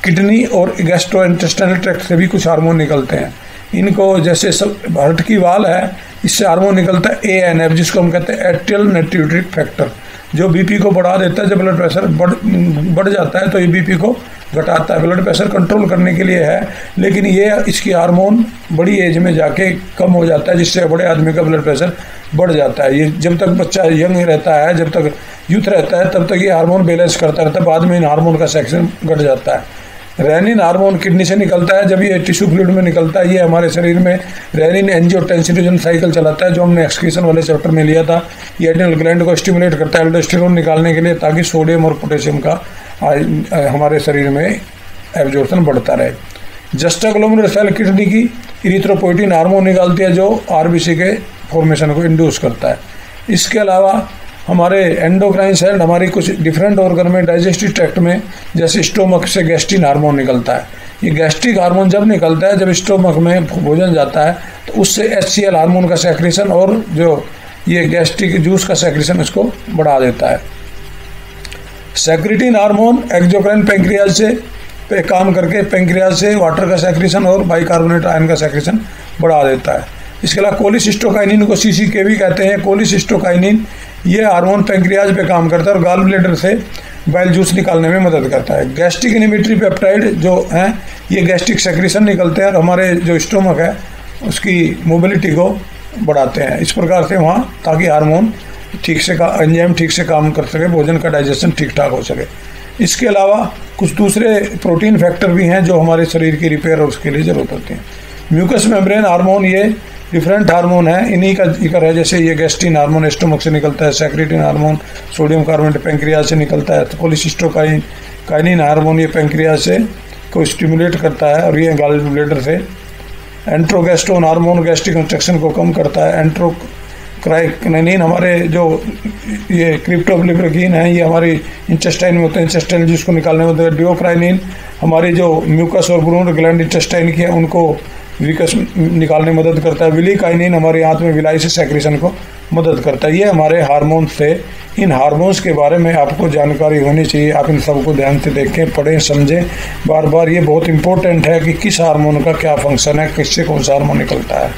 A: किडनी और गैस्ट्रोइंटेस्टाइनल ट्रैक्ट से भी कुछ हार्मोन निकलते हैं। इनको जैसे सब हार्ट की वाल है, इससे हार्मोन निकलता है ANF, जिसको हम कहते हैं एट्रियल नाइट्रेटिक फैक्टर, जो बीपी को बढ़ा देता है। जब ब्लड प्रेशर बढ़ जाता है तो ये बीपी को घटाता है, ब्लड प्रेशर कंट्रोल करने के लिए है। लेकिन ये इसकी हार्मोन बड़ी एज में जाके कम हो जाता है, जिससे बड़े आदमी का ब्लड प्रेशर बढ़ जाता है। ये जब तक बच्चा यंग रहता है, जब तक यूथ रहता है, तब तक ये हार्मोन बैलेंस करता रहता है, बाद में इन हार्मोन का सेक्शन घट जाता है। रेनिन हार्मोन किडनी से निकलता है, जब ये टिश्यू फ्लूइड में निकलता है, ये हमारे शरीर में रेनिन एंजियोटेंसिन साइकिल चलाता है, जो हमने एक्सक्रीशन वाले चैप्टर में लिया था। ये एड्रिनल ग्लैंड को स्टिमुलेट करता है एल्डोस्टेरोन निकालने के लिए, ताकि सोडियम और पोटेशियम का हमारे शरीर में एब्जॉर्प्शन बढ़ता रहे। जस्टाग्लोमेरुलर सेल किडनी की इरिथ्रोपोइटिन हार्मोन निकालती है, जो RBC के फॉर्मेशन को इंड्यूस करता है। इसके अलावा हमारे एंडोक्राइन सेल हमारी कुछ डिफरेंट ऑर्गन में, डाइजेस्टिव ट्रैक्ट में, जैसे स्टोमक से गैस्ट्रिन हार्मोन निकलता है। ये गैस्ट्रिक हार्मोन जब निकलता है, जब स्टोमक में भोजन जाता है, तो उससे HCl हार्मोन का सेक्रेशन और जो ये गैस्ट्रिक जूस का सेक्रेशन इसको बढ़ा देता है। सेक्रेटिन हार्मोन एक्सोक्राइन पैंक्रियाज से पे काम करके पेंक्रियाज से वाटर का सेक्रेशन और बाइकार्बोनेट आयन का सेक्रेशन बढ़ा देता है। इसके अलावा कोलिसिस्टोकाइनिन को CCK भी कहते हैं। कोलिसिस्टोकाइनिन ये हार्मोन पेंक्रियाज पे काम करता है और गॉल ब्लैडर से बाइल जूस निकालने में मदद करता है। गैस्ट्रिक इनहिबिटरी पेप्टाइड जो हैं ये गैस्ट्रिक सेक्रेशन निकलते हैं और हमारे जो स्टोमक है उसकी मोबिलिटी को बढ़ाते हैं इस प्रकार से वहाँ, ताकि हार्मोन ठीक से एंजाइम ठीक से काम कर सके, भोजन का डाइजेशन ठीक ठाक हो सके। इसके अलावा कुछ दूसरे प्रोटीन फैक्टर भी हैं जो हमारे शरीर की रिपेयर और उसके लिए ज़रूरत होती हैं। म्यूकस मेम्ब्रेन हार्मोन ये डिफरेंट हार्मोन है, इन्हीं का जिक्र है। जैसे ये गैस्ट्रिन हार्मोन स्टोमक से निकलता है, secretin hormone sodium carbonate pancreas से निकलता है, कोलिसिस्टोकाइनिन हार्मोन ये पेंक्रियाज से को स्टिमुलेट करता है और ये गॉल ब्लैडर से। एंट्रोगेस्टोन हार्मोन गैस्ट्रिक कंस्ट्रक्शन को कम करता है। एंट्रोक्राइनिन हमारे जो ये क्रिप्टोग्लिसरीन है ये हमारी इंटेस्टाइन में होते हैं, इंटेस्टाइन जिसको निकालने में होता है। डिओक्राइनिन हमारी जो म्यूकस और ब्रून ग्लैंड इंटेस्टाइन की है उनको विकस निकालने में मदद करता है। विलिकाइनिन हमारे आंत में विलाई से सेक्रेशन को मदद करता है। ये हमारे हार्मोन्स थे। इन हार्मोन्स के बारे में आपको जानकारी होनी चाहिए। आप इन सबको ध्यान से देखें, पढ़ें, समझें बार बार। ये बहुत इंपॉर्टेंट है कि किस हार्मोन का क्या फंक्शन है, किससे कौन सा हार्मोन निकलता है।